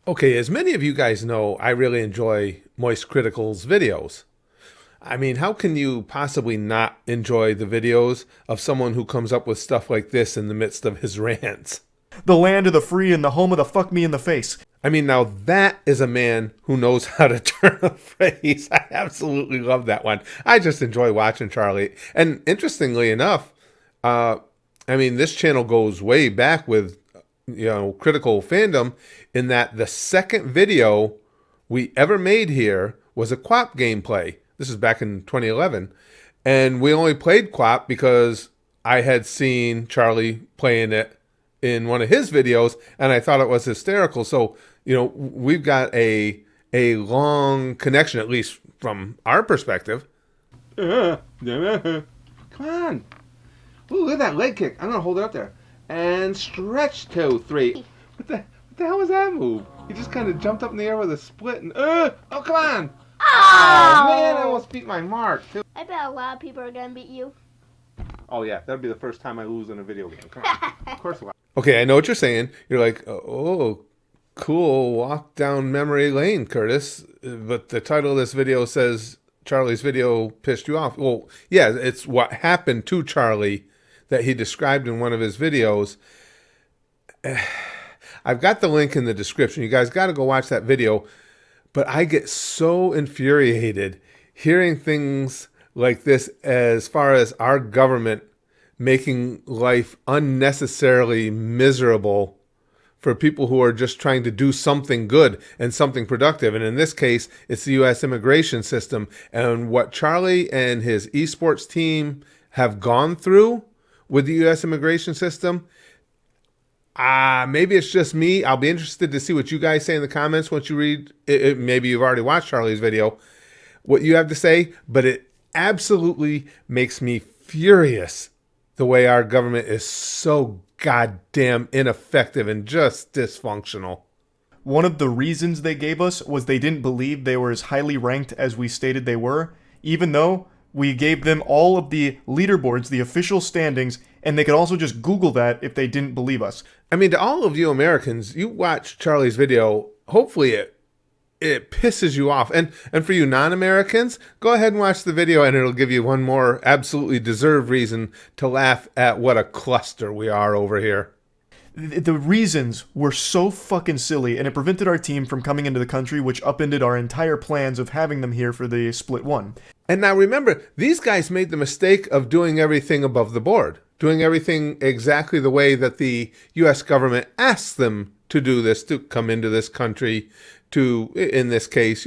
Okay, as many of you guys know, I really enjoy Moist Critical's videos. I mean, how can you possibly not enjoy the videos of someone who comes up with stuff like this in the midst of his rants? The land of the free and the home of the fuck me in the face. I mean, now that is a man who knows how to turn a phrase. I absolutely love that one. I just enjoy watching Charlie. And interestingly enough, uh, I mean, this channel goes way back with, critical fandom in that the second video we ever made here was a QWOP gameplay. This is back in 2011. And we only played QWOP because I had seen Charlie playing it in one of his videos, and I thought it was hysterical. So, we've got a long connection, at least from our perspective. Come on. Ooh, look at that leg kick. I'm going to hold it up there. And stretch toe 3. What the hell was that move? He just kind of jumped up in the air with a split and, oh, come on. Oh, man, I almost beat my mark, too. I bet a lot of people are going to beat you. Oh, yeah, that'd be the first time I lose in a video game. Come on. Of course a lot. Okay, I know what you're saying. You're like, oh, cool, walk down memory lane, Curtis. But the title of this video says Charlie's video pissed you off. Well, yeah, it's what happened to Charlie that he described in one of his videos. I've got the link in the description. You guys got to go watch that video. But I get so infuriated hearing things like this as far as our government making life unnecessarily miserable for people who are just trying to do something good and something productive. And in this case, it's the U.S. immigration system. And what Charlie and his esports team have gone through with the U.S. immigration system, maybe it's just me. I'll be interested to see what you guys say in the comments once you read it. Maybe you've already watched Charlie's video, what you have to say, but it absolutely makes me furious the way our government is so goddamn ineffective and just dysfunctional. One of the reasons they gave us was they didn't believe they were as highly ranked as we stated they were, even though we gave them all of the leaderboards, the official standings, and they could also just Google that if they didn't believe us. I mean, to all of you Americans, you watch Charlie's video, hopefully it pisses you off. And for you non-Americans, go ahead and watch the video and it'll give you one more absolutely deserved reason to laugh at what a cluster we are over here. The reasons were so fucking silly, and it prevented our team from coming into the country, which upended our entire plans of having them here for the split one. And now remember, these guys made the mistake of doing everything above the board, doing everything exactly the way that the U.S. government asked them to do this, to come into this country, to, in this case,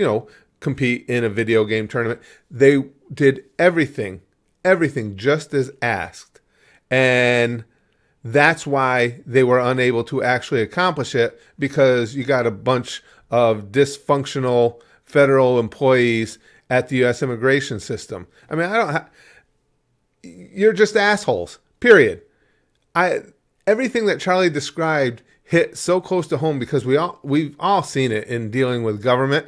compete in a video game tournament. They did everything just as asked. And that's why they were unable to actually accomplish it, because you got a bunch of dysfunctional federal employees at the U.S. immigration system. I mean, you're just assholes, period. Everything that Charlie described hit so close to home because we've all seen it in dealing with government.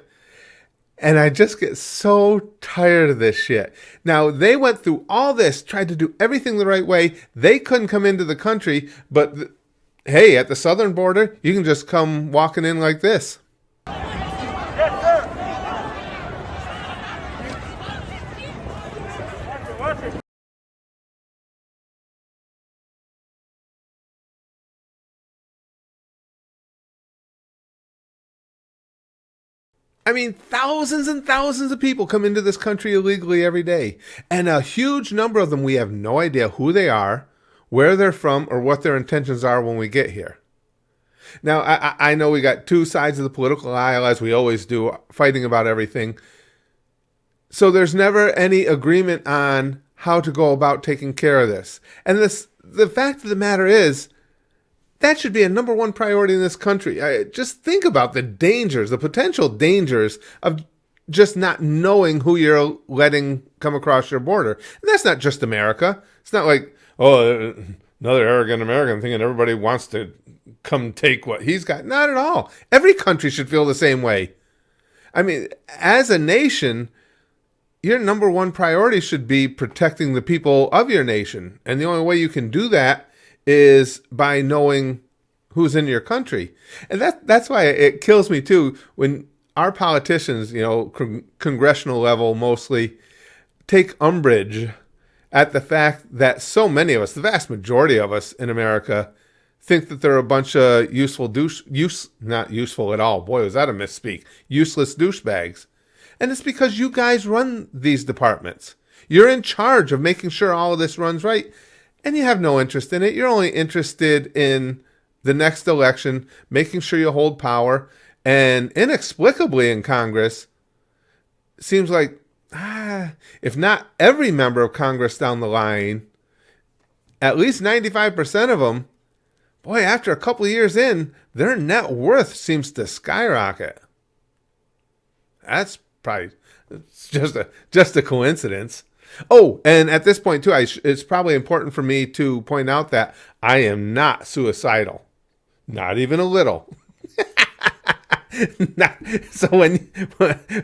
And I just get so tired of this shit. Now, they went through all this, tried to do everything the right way. They couldn't come into the country, but hey, at the southern border, you can just come walking in like this. I mean, thousands and thousands of people come into this country illegally every day. And a huge number of them, we have no idea who they are, where they're from, or what their intentions are when we get here. Now, I know we got two sides of the political aisle, as we always do, fighting about everything. So there's never any agreement on how to go about taking care of this. And the fact of the matter is, that should be a number one priority in this country. Just think about the dangers, the potential dangers of just not knowing who you're letting come across your border. And that's not just America. It's not like, another arrogant American thinking everybody wants to come take what he's got. Not at all. Every country should feel the same way. I mean, as a nation, your number one priority should be protecting the people of your nation. And the only way you can do that is by knowing who's in your country. And that's why it kills me too when our politicians, congressional level mostly, take umbrage at the fact that so many of us, the vast majority of us in America, think that they're a bunch of not useful at all. Boy, was that a misspeak. Useless douchebags. And it's because you guys run these departments. You're in charge of making sure all of this runs right, and you have no interest in it. You're only interested in the next election, making sure you hold power, and inexplicably in Congress, seems like, if not every member of Congress down the line, at least 95% of them, boy, after a couple of years in, their net worth seems to skyrocket. That's probably just a coincidence. Oh, and at this point too, it's probably important for me to point out that I am not suicidal, not even a little. So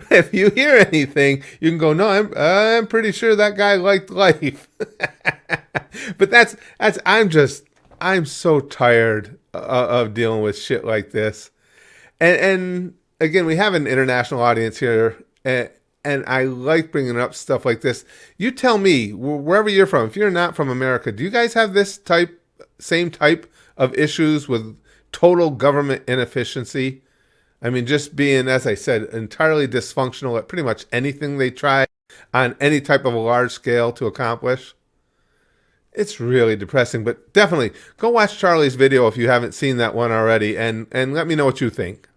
if you hear anything, you can go, no, I'm pretty sure that guy liked life. But I'm so tired of dealing with shit like this. And again, we have an international audience here, and I like bringing up stuff like this. You tell me, wherever you're from, if you're not from America, do you guys have this same type of issues with total government inefficiency? I mean, just being, as I said, entirely dysfunctional at pretty much anything they try on any type of a large scale to accomplish. It's really depressing, but definitely go watch Charlie's video if you haven't seen that one already, and let me know what you think.